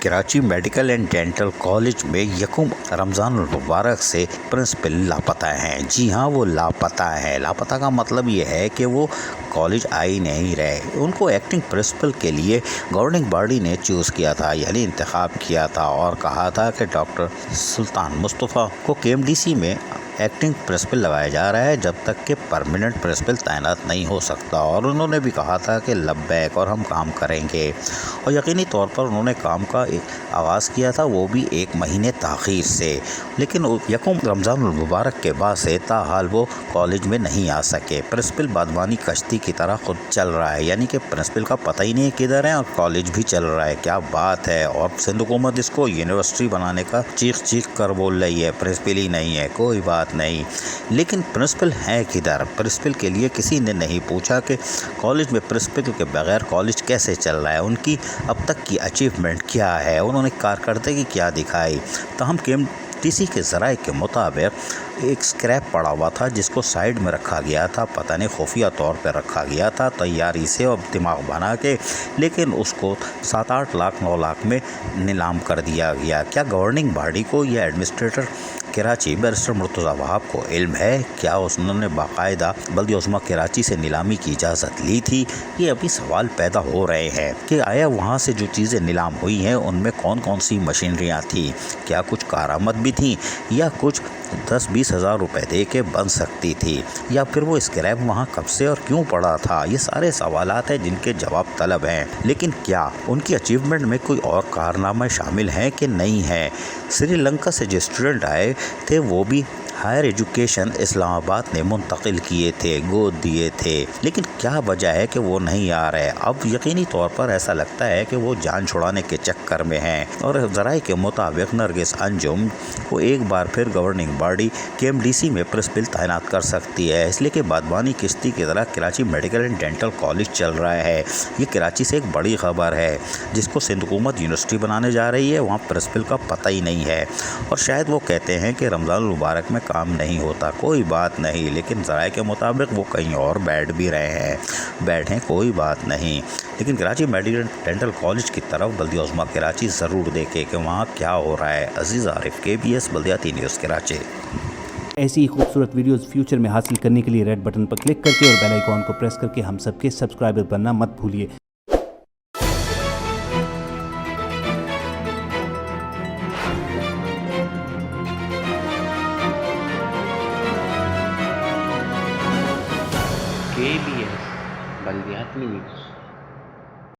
Karachi medical and dental college میں یکم رمضان المبارک سے پرنسپل لاپتہ ہیں۔ جی ہاں، وہ لاپتہ ہیں۔ لاپتہ کا مطلب یہ ہے کہ وہ کالج آ ہی نہیں رہے۔ ان کو ایکٹنگ پرنسپل کے لیے گورننگ باڈی نے چوز کیا تھا، یعنی انتخاب کیا تھا، اور کہا تھا کہ ڈاکٹر سلطان مصطفیٰ کو کے ایم ڈی سی میں ایکٹنگ پرنسپل لگایا جا رہا ہے جب تک کہ پرماننٹ پرنسپل تعینات نہیں ہو سکتا، اور انہوں نے بھی کہا تھا کہ لبیک اور ہم کام کریں گے، اور یقینی طور پر انہوں نے کام کا آغاز کیا تھا، وہ بھی 1 مہینے تاخیر سے، لیکن یکم رمضان المبارک کے بعد سے تاحال وہ کالج میں نہیں آ سکے۔ پرنسپل بادبانی کشتی کی طرح خود چل رہا ہے، یعنی کہ پرنسپل کا پتہ ہی نہیں کدھر ہے اور کالج بھی چل رہا ہے۔ کیا بات ہے! اور سندھ حکومت اس کو یونیورسٹی بنانے کا چیخ کر بول رہی ہے، پرنسپل ہی نہیں ہے، کوئی بات نہیں، لیکن پرنسپل ہے کدھر؟ پرنسپل کے لیے کسی نے نہیں پوچھا کہ کالج میں پرنسپل کے بغیر کالج کیسے چل رہا ہے، ان کی اب تک کی اچیومنٹ کیا ہے، انہوں نے کارکردگی کیا دکھائی۔ تاہم کے ایم ٹی سی کے ذرائع کے مطابق ایک اسکریپ پڑا ہوا تھا جس کو سائیڈ میں رکھا گیا تھا، پتہ نہیں خفیہ طور پہ رکھا گیا تھا تیاری سے اور دماغ بنا کے، لیکن اس کو 7-8 لاکھ 9 لاکھ میں نیلام کر دیا گیا۔ کیا گورننگ باڈی کو یا ایڈمنسٹریٹر کراچی بیرسٹر مرتضیٰ وہاب کو علم ہے؟ کیا انہوں نے باقاعدہ بلدیہ عظمیٰ کراچی سے نیلامی کی اجازت لی تھی؟ یہ ابھی سوال پیدا ہو رہے ہیں کہ آیا وہاں سے جو چیزیں نیلام ہوئی ہیں ان میں کون کون سی مشینریاں تھیں؟ کیا کچھ کارآمد بھی تھیں یا کچھ 10-20 ہزار روپے دے کے بن سکتی تھی، یا پھر وہ اسکریپ وہاں کب سے اور کیوں پڑا تھا؟ یہ سارے سوالات ہیں جن کے جواب طلب ہیں، لیکن کیا ان کی اچیومنٹ میں کوئی اور کارنامے شامل ہیں کہ نہیں ہیں؟ سری لنکا سے جو اسٹوڈنٹ آئے تھے وہ بھی ہائر ایجوکیشن اسلام آباد نے منتقل کیے تھے، گود دیے تھے، لیکن کیا وجہ ہے کہ وہ نہیں آ رہے؟ اب یقینی طور پر ایسا لگتا ہے کہ وہ جان چھڑانے کے چکر میں ہیں، اور ذرائع کے مطابق نرگس انجم کو ایک بار پھر گورننگ باڈی کے ایم ڈی سی میں پرنسپل تعینات کر سکتی ہے، اس لیے کہ بادبانی کشتی کی طرح Karachi medical and dental college چل رہا ہے۔ یہ کراچی سے ایک بڑی خبر ہے، جس کو سندھ حکومت یونیورسٹی بنانے جا رہی ہے، وہاں پرنسپل کا پتہ ہی نہیں ہے، اور شاید وہ کہتے ہیں کہ رمضان المبارک میں کام نہیں ہوتا، کوئی بات نہیں، لیکن ذرائع کے مطابق وہ کہیں اور بیٹھ بھی رہے ہیں، بیٹھیں، کوئی بات نہیں، لیکن کراچی میڈیکل ڈینٹل کالج کی طرف بلدیہ عظمیٰ کراچی ضرور دیکھے کہ وہاں کیا ہو رہا ہے۔ عزیز عارف، KBS بلدیاتی نیوز کراچی۔ ایسی ہی خوبصورت ویڈیوز فیوچر میں حاصل کرنے کے لیے ریڈ بٹن پر کلک کر کے اور بیل آئیکن کو پریس کر کے ہم سب کے سبسکرائبر بننا مت بھولیے۔ KBS بلدیاتی نیوز۔